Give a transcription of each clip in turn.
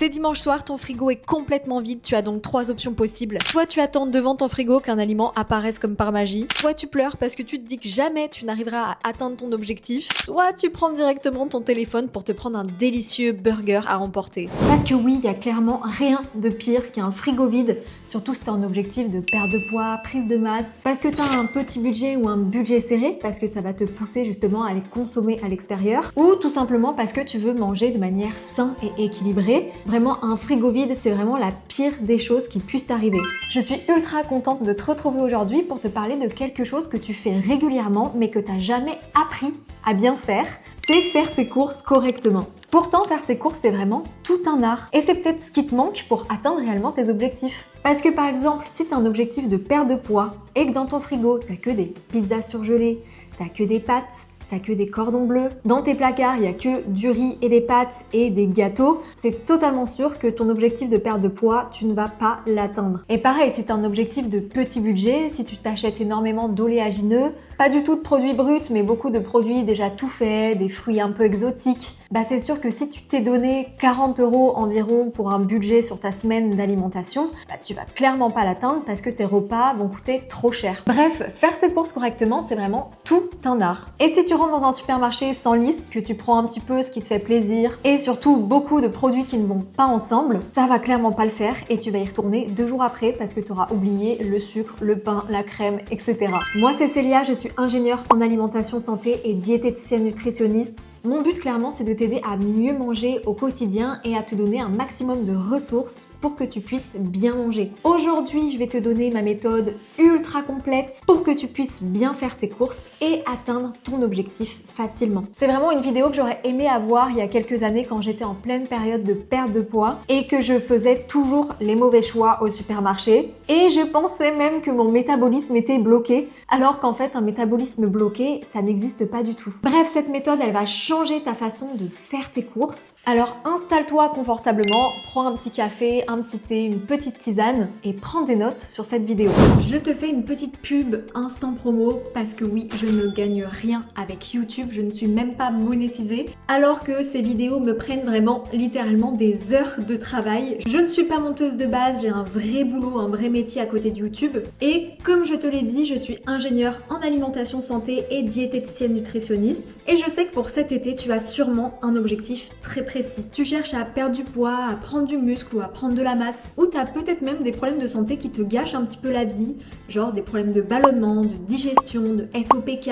C'est dimanche soir, ton frigo est complètement vide, tu as donc 3 options possibles. Soit tu attends devant ton frigo qu'un aliment apparaisse comme par magie, soit tu pleures parce que tu te dis que jamais tu n'arriveras à atteindre ton objectif, soit tu prends directement ton téléphone pour te prendre un délicieux burger à emporter. Parce que oui, il y a clairement rien de pire qu'un frigo vide, surtout si tu as un objectif de perte de poids, prise de masse, parce que tu as un petit budget ou un budget serré, parce que ça va te pousser justement à les consommer à l'extérieur, ou tout simplement parce que tu veux manger de manière saine et équilibrée. Vraiment, un frigo vide, c'est vraiment la pire des choses qui puissent t'arriver. Je suis ultra contente de te retrouver aujourd'hui pour te parler de quelque chose que tu fais régulièrement mais que tu n'as jamais appris à bien faire, c'est faire tes courses correctement. Pourtant, faire ses courses, c'est vraiment tout un art. Et c'est peut-être ce qui te manque pour atteindre réellement tes objectifs. Parce que par exemple, si tu as un objectif de perte de poids et que dans ton frigo, tu n'as que des pizzas surgelées, tu n'as que des pâtes, t'as que des cordons bleus. Dans tes placards, il n'y a que du riz et des pâtes et des gâteaux. C'est totalement sûr que ton objectif de perte de poids, tu ne vas pas l'atteindre. Et pareil, si tu as un objectif de petit budget, si tu t'achètes énormément d'oléagineux, pas du tout de produits bruts, mais beaucoup de produits déjà tout faits, des fruits un peu exotiques, bah c'est sûr que si tu t'es donné 40 € environ pour un budget sur ta semaine d'alimentation, bah tu vas clairement pas l'atteindre parce que tes repas vont coûter trop cher. Bref, faire ses courses correctement, c'est vraiment tout un art. Et si tu rentres dans un supermarché sans liste, que tu prends un petit peu ce qui te fait plaisir et surtout beaucoup de produits qui ne vont pas ensemble, ça va clairement pas le faire et tu vas y retourner 2 jours après parce que tu auras oublié le sucre, le pain, la crème, etc. Moi c'est Célia, je suis ingénieure en alimentation santé et diététicienne nutritionniste. Mon but clairement c'est de t'aider à mieux manger au quotidien et à te donner un maximum de ressources pour que tu puisses bien manger. Aujourd'hui, je vais te donner ma méthode ultra complète pour que tu puisses bien faire tes courses et atteindre ton objectif facilement. C'est vraiment une vidéo que j'aurais aimé avoir il y a quelques années quand j'étais en pleine période de perte de poids et que je faisais toujours les mauvais choix au supermarché et je pensais même que mon métabolisme était bloqué alors qu'en fait un métabolisme bloqué, ça n'existe pas du tout. Bref, cette méthode, elle va changer ta façon de faire tes courses. Alors installe-toi confortablement, prends un petit café, un petit thé, une petite tisane et prends des notes sur cette vidéo. Je te fais une petite pub instant promo parce que oui, je ne gagne rien avec YouTube, je ne suis même pas monétisée alors que ces vidéos me prennent vraiment littéralement des heures de travail. Je ne suis pas monteuse de base, j'ai un vrai boulot, un vrai métier à côté de YouTube et comme je te l'ai dit, je suis ingénieure en alimentation santé et diététicienne nutritionniste et je sais que pour cet été, tu as sûrement un objectif très précis. Tu cherches à perdre du poids, à prendre du muscle ou à prendre de la masse, ou tu as peut-être même des problèmes de santé qui te gâchent un petit peu la vie, genre des problèmes de ballonnement, de digestion, de SOPK,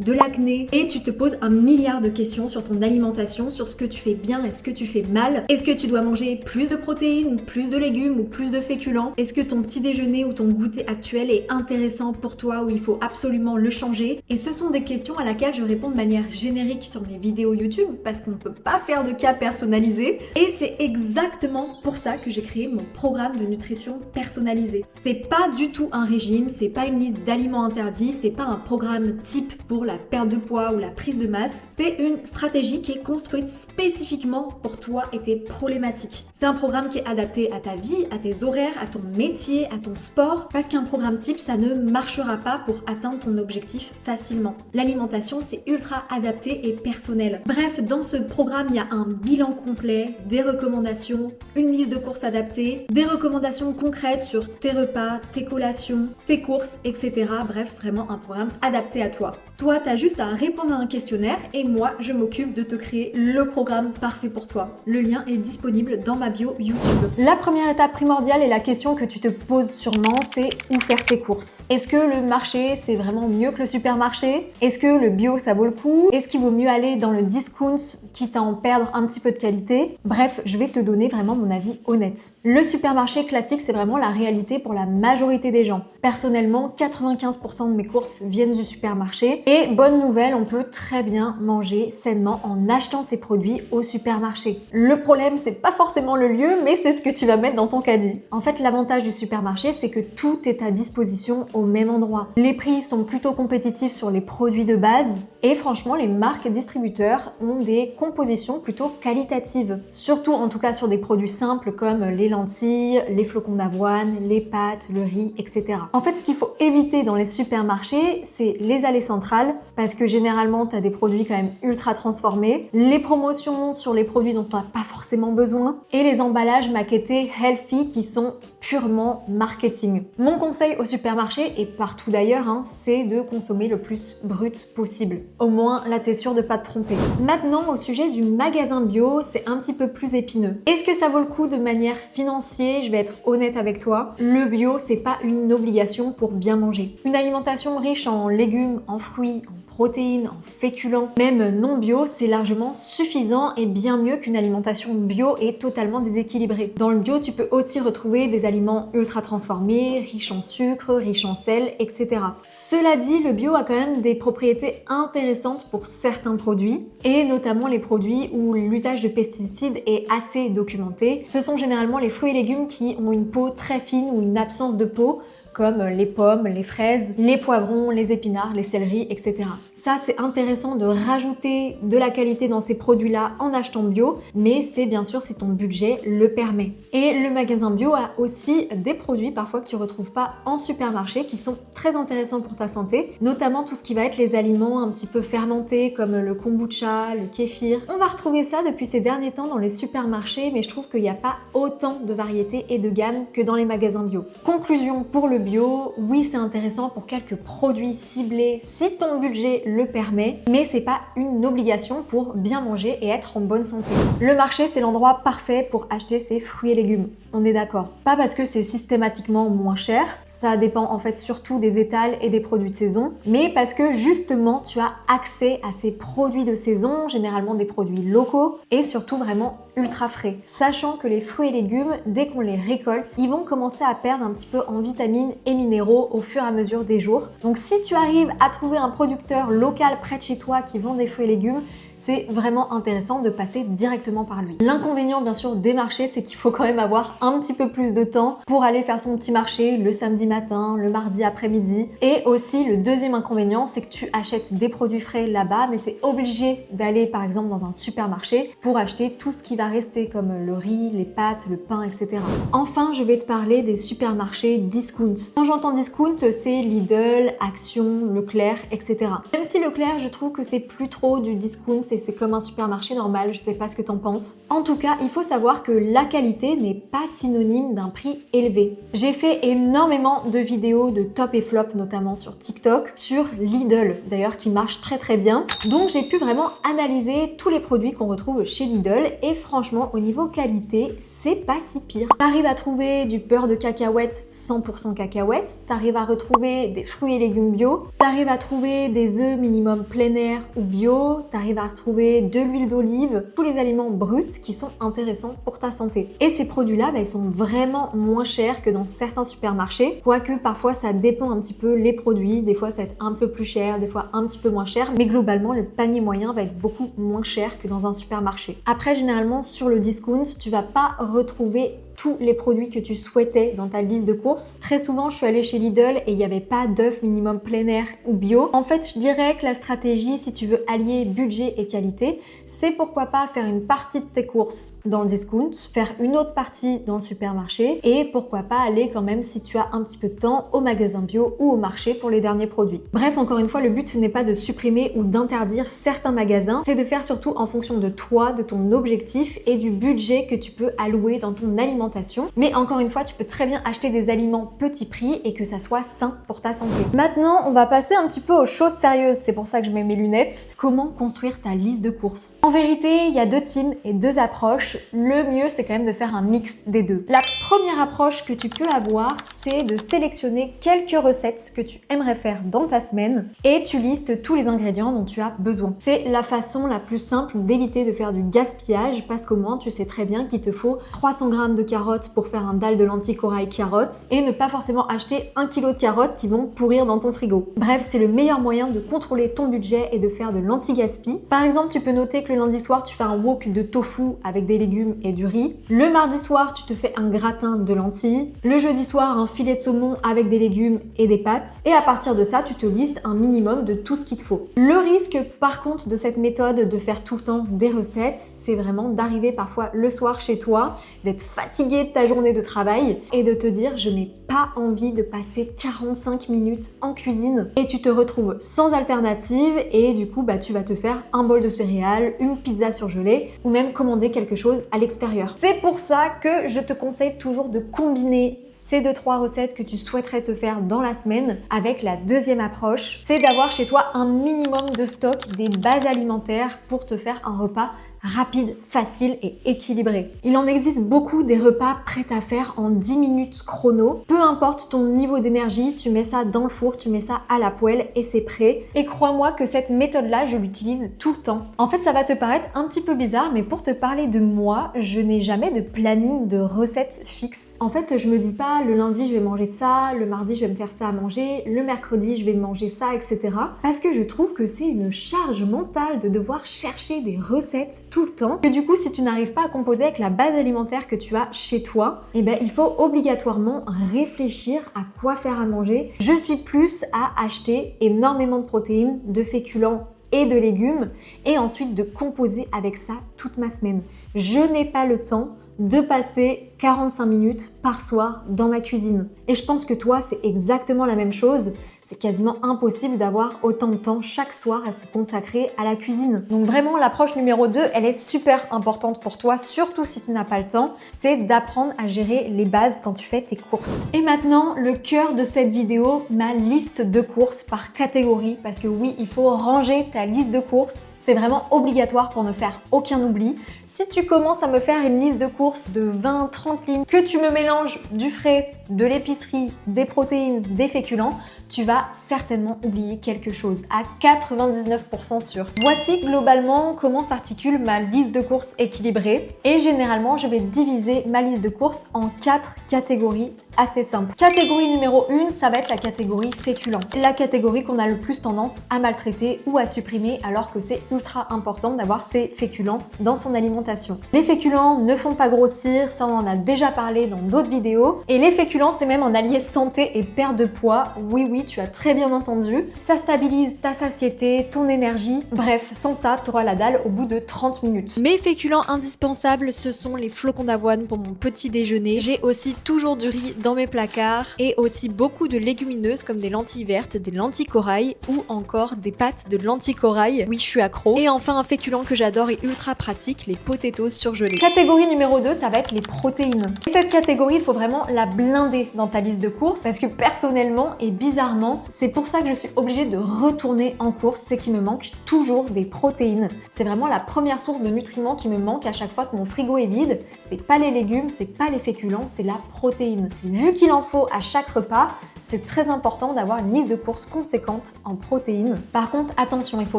de l'acné et tu te poses un milliard de questions sur ton alimentation, sur ce que tu fais bien et ce que tu fais mal. Est-ce que tu dois manger plus de protéines, plus de légumes ou plus de féculents? Est-ce que ton petit déjeuner ou ton goûter actuel est intéressant pour toi ou il faut absolument le changer? Et ce sont des questions à laquelle je réponds de manière générique sur mes vidéos YouTube parce qu'on ne peut pas faire de cas personnalisés et c'est exactement pour ça que j'ai créé mon programme de nutrition personnalisé. C'est pas du tout un régime, c'est pas une liste d'aliments interdits, c'est pas un programme type pour la perte de poids ou la prise de masse, c'est une stratégie qui est construite spécifiquement pour toi et tes problématiques. C'est un programme qui est adapté à ta vie, à tes horaires, à ton métier, à ton sport, parce qu'un programme type, ça ne marchera pas pour atteindre ton objectif facilement. L'alimentation, c'est ultra adapté et personnel. Bref, dans ce programme, il y a un bilan complet, des recommandations, une liste de courses adaptées, des recommandations concrètes sur tes repas, tes collations, tes courses, etc. Bref, vraiment un programme adapté à toi. Toi, tu as juste à répondre à un questionnaire et moi, je m'occupe de te créer le programme parfait pour toi. Le lien est disponible dans ma bio YouTube. La première étape primordiale et la question que tu te poses sûrement, c'est où faire tes courses. Est-ce que le marché, c'est vraiment mieux que le supermarché? Est-ce que le bio, ça vaut le coup? Est-ce qu'il vaut mieux aller dans le discount, quitte à en perdre un petit peu de qualité? Bref, je vais te donner vraiment mon avis honnête. Le supermarché classique, c'est vraiment la réalité pour la majorité des gens. Personnellement, 95% de mes courses viennent du supermarché. Et bonne nouvelle, on peut très bien manger sainement en achetant ces produits au supermarché. Le problème, c'est pas forcément le lieu, mais c'est ce que tu vas mettre dans ton caddie. En fait, l'avantage du supermarché, c'est que tout est à disposition au même endroit. Les prix sont plutôt compétitifs sur les produits de base et franchement, les marques distributeurs ont des composition plutôt qualitative. Surtout en tout cas sur des produits simples comme les lentilles, les flocons d'avoine, les pâtes, le riz, etc. En fait, ce qu'il faut éviter dans les supermarchés, c'est les allées centrales parce que généralement, tu as des produits quand même ultra transformés, les promotions sur les produits dont tu n'as pas forcément besoin et les emballages maquettés healthy qui sont purement marketing. Mon conseil au supermarché et partout d'ailleurs, c'est de consommer le plus brut possible. Au moins, là, t'es sûr de pas te tromper. Maintenant, au sujet du magasin bio, c'est un petit peu plus épineux. Est-ce que ça vaut le coup de manière financière? Je vais être honnête avec toi. Le bio, c'est pas une obligation pour bien manger. Une alimentation riche en légumes, en fruits, en protéines, en féculents, même non bio, c'est largement suffisant et bien mieux qu'une alimentation bio et totalement déséquilibrée. Dans le bio, tu peux aussi retrouver des aliments ultra transformés, riches en sucre, riches en sel, etc. Cela dit, le bio a quand même des propriétés intéressantes pour certains produits, et notamment les produits où l'usage de pesticides est assez documenté. Ce sont généralement les fruits et légumes qui ont une peau très fine ou une absence de peau, comme les pommes, les fraises, les poivrons, les épinards, les céleris, etc. Ça, c'est intéressant de rajouter de la qualité dans ces produits-là en achetant bio, mais c'est bien sûr si ton budget le permet. Et le magasin bio a aussi des produits parfois que tu retrouves pas en supermarché qui sont très intéressants pour ta santé, notamment tout ce qui va être les aliments un petit peu fermentés comme le kombucha, le kéfir. On va retrouver ça depuis ces derniers temps dans les supermarchés, mais je trouve qu'il n'y a pas autant de variétés et de gammes que dans les magasins bio. Conclusion pour le bio, oui, c'est intéressant pour quelques produits ciblés si ton budget le permet, mais c'est pas une obligation pour bien manger et être en bonne santé. Le marché, c'est l'endroit parfait pour acheter ses fruits et légumes. On est d'accord. Pas parce que c'est systématiquement moins cher, ça dépend en fait surtout des étals et des produits de saison, mais parce que justement tu as accès à ces produits de saison, généralement des produits locaux et surtout vraiment ultra frais. Sachant que les fruits et légumes, dès qu'on les récolte, ils vont commencer à perdre un petit peu en vitamines et minéraux au fur et à mesure des jours. Donc si tu arrives à trouver un producteur local près de chez toi qui vend des fruits et légumes, c'est vraiment intéressant de passer directement par lui. L'inconvénient bien sûr des marchés, c'est qu'il faut quand même avoir un petit peu plus de temps pour aller faire son petit marché le samedi matin, le mardi après-midi. Et aussi le deuxième inconvénient, c'est que tu achètes des produits frais là-bas, mais tu es obligé d'aller par exemple dans un supermarché pour acheter tout ce qui va rester comme le riz, les pâtes, le pain, etc. Enfin, je vais te parler des supermarchés discount. Quand j'entends discount, c'est Lidl, Action, Leclerc, etc. Même si Leclerc, je trouve que c'est plus trop du discount, c'est comme un supermarché normal, je sais pas ce que t'en penses. En tout cas, il faut savoir que la qualité n'est pas synonyme d'un prix élevé. J'ai fait énormément de vidéos de top et flop, notamment sur TikTok, sur Lidl, d'ailleurs qui marche très très bien. Donc j'ai pu vraiment analyser tous les produits qu'on retrouve chez Lidl et franchement, au niveau qualité, c'est pas si pire. T'arrives à trouver du beurre de cacahuète 100% cacahuète, t'arrives à retrouver des fruits et légumes bio, t'arrives à trouver des œufs minimum plein air ou bio, t'arrives à retrouver de l'huile d'olive, tous les aliments bruts qui sont intéressants pour ta santé. Et ces produits-là, ils sont vraiment moins chers que dans certains supermarchés, quoique parfois ça dépend un petit peu les produits, des fois ça va être un peu plus cher, des fois un petit peu moins cher, mais globalement le panier moyen va être beaucoup moins cher que dans un supermarché. Après, généralement sur le discount, tu vas pas retrouver tous les produits que tu souhaitais dans ta liste de courses. Très souvent, je suis allée chez Lidl et il n'y avait pas d'œufs minimum plein air ou bio. En fait, je dirais que la stratégie, si tu veux allier budget et qualité, c'est pourquoi pas faire une partie de tes courses dans le discount, faire une autre partie dans le supermarché et pourquoi pas aller quand même, si tu as un petit peu de temps, au magasin bio ou au marché pour les derniers produits. Bref, encore une fois, le but ce n'est pas de supprimer ou d'interdire certains magasins, c'est de faire surtout en fonction de toi, de ton objectif et du budget que tu peux allouer dans ton alimentation. Mais encore une fois, tu peux très bien acheter des aliments petit prix et que ça soit sain pour ta santé. Maintenant, on va passer un petit peu aux choses sérieuses. C'est pour ça que je mets mes lunettes. Comment construire ta liste de courses? En vérité, il y a deux teams et deux approches. Le mieux, c'est quand même de faire un mix des deux. La première approche que tu peux avoir, c'est de sélectionner quelques recettes que tu aimerais faire dans ta semaine et tu listes tous les ingrédients dont tu as besoin. C'est la façon la plus simple d'éviter de faire du gaspillage parce qu'au moins, tu sais très bien qu'il te faut 300 g de carottes pour faire un dalle de lentilles corail carottes et ne pas forcément acheter 1 kg de carottes qui vont pourrir dans ton frigo. Bref, c'est le meilleur moyen de contrôler ton budget et de faire de l'anti-gaspi. Par exemple, tu peux noter que le lundi soir, tu fais un wok de tofu avec des légumes et du riz. Le mardi soir, tu te fais un gratin de lentilles. Le jeudi soir, un filet de saumon avec des légumes et des pâtes. Et à partir de ça, tu te listes un minimum de tout ce qu'il te faut. Le risque, par contre, de cette méthode de faire tout le temps des recettes, c'est vraiment d'arriver parfois le soir chez toi, d'être fatigué de ta journée de travail et de te dire je n'ai pas envie de passer 45 minutes en cuisine et tu te retrouves sans alternative et du coup tu vas te faire un bol de céréales, une pizza surgelée ou même commander quelque chose à l'extérieur. C'est pour ça que je te conseille toujours de combiner ces 2-3 recettes que tu souhaiterais te faire dans la semaine avec la deuxième approche, c'est d'avoir chez toi un minimum de stock des bases alimentaires pour te faire un repas rapide, facile et équilibré. Il en existe beaucoup des repas prêts à faire en 10 minutes chrono. Peu importe ton niveau d'énergie, tu mets ça dans le four, tu mets ça à la poêle et c'est prêt. Et crois-moi que cette méthode-là, je l'utilise tout le temps. En fait, ça va te paraître un petit peu bizarre, mais pour te parler de moi, je n'ai jamais de planning de recettes fixes. En fait, je me dis pas le lundi je vais manger ça, le mardi je vais me faire ça à manger, le mercredi je vais manger ça, etc. Parce que je trouve que c'est une charge mentale de devoir chercher des recettes tout le temps, que du coup si tu n'arrives pas à composer avec la base alimentaire que tu as chez toi, il faut obligatoirement réfléchir à quoi faire à manger. Je suis plus à acheter énormément de protéines, de féculents et de légumes et ensuite de composer avec ça toute ma semaine. Je n'ai pas le temps de passer 45 minutes par soir dans ma cuisine. Et je pense que toi, c'est exactement la même chose. C'est quasiment impossible d'avoir autant de temps chaque soir à se consacrer à la cuisine. Donc vraiment, l'approche numéro 2, elle est super importante pour toi, surtout si tu n'as pas le temps, c'est d'apprendre à gérer les bases quand tu fais tes courses. Et maintenant, le cœur de cette vidéo, ma liste de courses par catégorie, parce que oui, il faut ranger ta liste de courses. C'est vraiment obligatoire pour ne faire aucun oubli. Si tu commences à me faire une liste de courses de 20-30 lignes, que tu me mélanges du frais, de l'épicerie, des protéines, des féculents, tu vas certainement oublier quelque chose, à 99% sûr. Voici globalement comment s'articule ma liste de courses équilibrée. Et généralement, je vais diviser ma liste de courses en 4 catégories assez simples. Catégorie numéro 1, ça va être la catégorie féculents. La catégorie qu'on a le plus tendance à maltraiter ou à supprimer alors que c'est ultra important d'avoir ces féculents dans son alimentation. Les féculents ne font pas grossir, ça on en a déjà parlé dans d'autres vidéos. Et les féculents, c'est même un allié santé et perte de poids. Oui, tu as très bien entendu. Ça stabilise ta satiété, ton énergie. Bref, sans ça, tu auras la dalle au bout de 30 minutes. Mes féculents indispensables, ce sont les flocons d'avoine pour mon petit déjeuner. J'ai aussi toujours du riz dans mes placards et aussi beaucoup de légumineuses comme des lentilles vertes, des lentilles corail ou encore des pâtes de lentilles corail. Oui, je suis accro. Et enfin, un féculent que j'adore et ultra pratique, les potatoes surgelés. Catégorie numéro 2, ça va être les protéines. Et cette catégorie, il faut vraiment la blinder dans ta liste de courses parce que personnellement et bizarrement, c'est pour ça que je suis obligée de retourner en course, c'est qu'il me manque toujours des protéines. C'est vraiment la première source de nutriments qui me manque à chaque fois que mon frigo est vide. C'est pas les légumes, c'est pas les féculents, c'est la protéine. Vu qu'il en faut à chaque repas, c'est très important d'avoir une liste de courses conséquente en protéines. Par contre, attention, il faut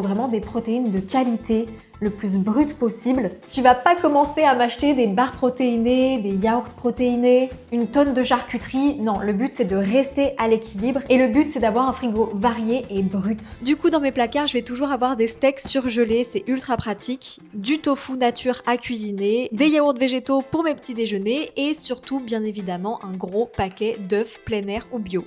vraiment des protéines de qualité, le plus brut possible. Tu vas pas commencer à m'acheter des barres protéinées, des yaourts protéinés, une tonne de charcuterie. Non, le but c'est de rester à l'équilibre et le but c'est d'avoir un frigo varié et brut. Du coup, dans mes placards, je vais toujours avoir des steaks surgelés, c'est ultra pratique, du tofu nature à cuisiner, des yaourts végétaux pour mes petits déjeuners et surtout, bien évidemment, un gros paquet d'œufs plein air ou bio.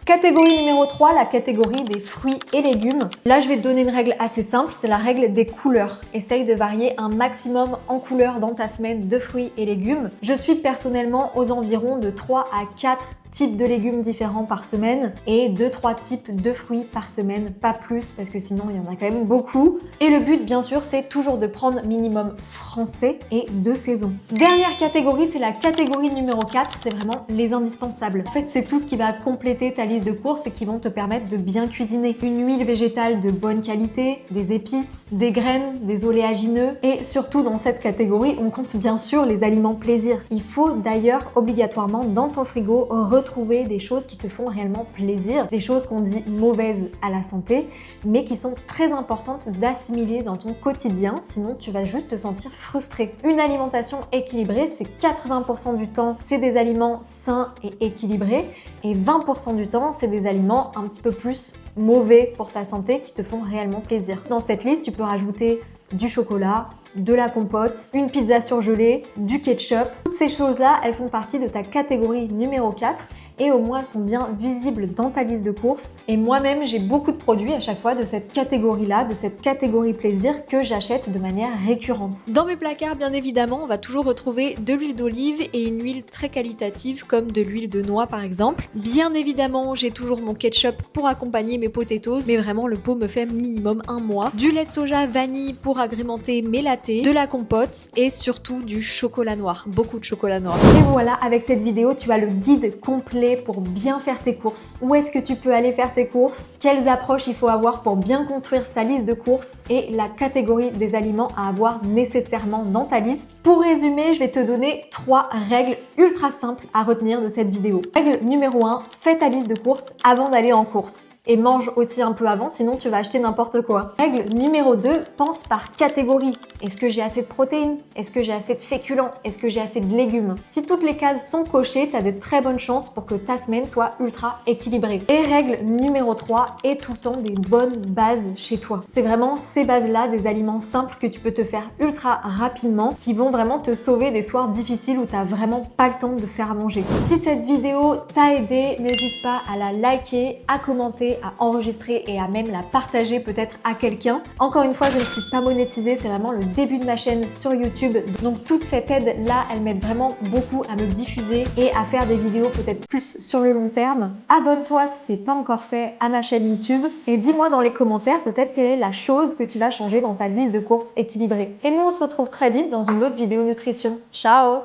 Catégorie numéro 3, la catégorie des fruits et légumes. Là, je vais te donner une règle assez simple, c'est la règle des couleurs. Essaye de varier un maximum en couleurs dans ta semaine de fruits et légumes. Je suis personnellement aux environs de 3 à 4 types de légumes différents par semaine et 2-3 types de fruits par semaine, pas plus parce que sinon il y en a quand même beaucoup. Et le but bien sûr c'est toujours de prendre minimum français et de saison. Dernière catégorie, c'est la catégorie numéro 4, c'est vraiment les indispensables. En fait c'est tout ce qui va compléter ta liste de courses et qui vont te permettre de bien cuisiner. Une huile végétale de bonne qualité, des épices, des graines, des oléagineux et surtout dans cette catégorie on compte bien sûr les aliments plaisir. Il faut d'ailleurs obligatoirement dans ton frigo retrouver des choses qui te font réellement plaisir, des choses qu'on dit mauvaises à la santé, mais qui sont très importantes d'assimiler dans ton quotidien, sinon tu vas juste te sentir frustré. Une alimentation équilibrée, c'est 80% du temps, c'est des aliments sains et équilibrés, et 20% du temps, c'est des aliments un petit peu plus mauvais pour ta santé qui te font réellement plaisir. Dans cette liste, tu peux rajouter du chocolat, de la compote, une pizza surgelée, du ketchup. Toutes ces choses-là, elles font partie de ta catégorie numéro 4 et au moins elles sont bien visibles dans ta liste de courses. Et moi-même, j'ai beaucoup de produits à chaque fois de cette catégorie-là, de cette catégorie plaisir que j'achète de manière récurrente. Dans mes placards, bien évidemment, on va toujours retrouver de l'huile d'olive et une huile très qualitative comme de l'huile de noix par exemple. Bien évidemment, j'ai toujours mon ketchup pour accompagner mes potatoes, mais vraiment le pot me fait minimum un mois. Du lait de soja vanille pour agrémenter mes lattés, de la compote et surtout du chocolat noir, beaucoup de chocolat noir. Et voilà, avec cette vidéo, tu as le guide complet pour bien faire tes courses. Où est-ce que tu peux aller faire tes courses? Quelles approches il faut avoir pour bien construire sa liste de courses? Et la catégorie des aliments à avoir nécessairement dans ta liste. Pour résumer, je vais te donner 3 règles ultra simples à retenir de cette vidéo. Règle numéro 1, fais ta liste de courses avant d'aller en course. Et mange aussi un peu avant, sinon tu vas acheter n'importe quoi. Règle numéro 2, pense par catégorie. Est-ce que j'ai assez de protéines? Est-ce que j'ai assez de féculents? Est-ce que j'ai assez de légumes? Si toutes les cases sont cochées, tu as de très bonnes chances pour que ta semaine soit ultra équilibrée. Et règle numéro 3, aie tout le temps des bonnes bases chez toi. C'est vraiment ces bases-là, des aliments simples que tu peux te faire ultra rapidement, qui vont vraiment te sauver des soirs difficiles où tu n'as vraiment pas le temps de faire à manger. Si cette vidéo t'a aidé, n'hésite pas à la liker, à commenter, à enregistrer et à même la partager peut-être à quelqu'un. Encore une fois, je ne suis pas monétisée, c'est vraiment le début de ma chaîne sur YouTube. Donc toute cette aide-là, elle m'aide vraiment beaucoup à me diffuser et à faire des vidéos peut-être plus sur le long terme. Abonne-toi si c'est pas encore fait à ma chaîne YouTube et dis-moi dans les commentaires peut-être quelle est la chose que tu vas changer dans ta liste de courses équilibrée. Et nous, on se retrouve très vite dans une autre vidéo nutrition. Ciao!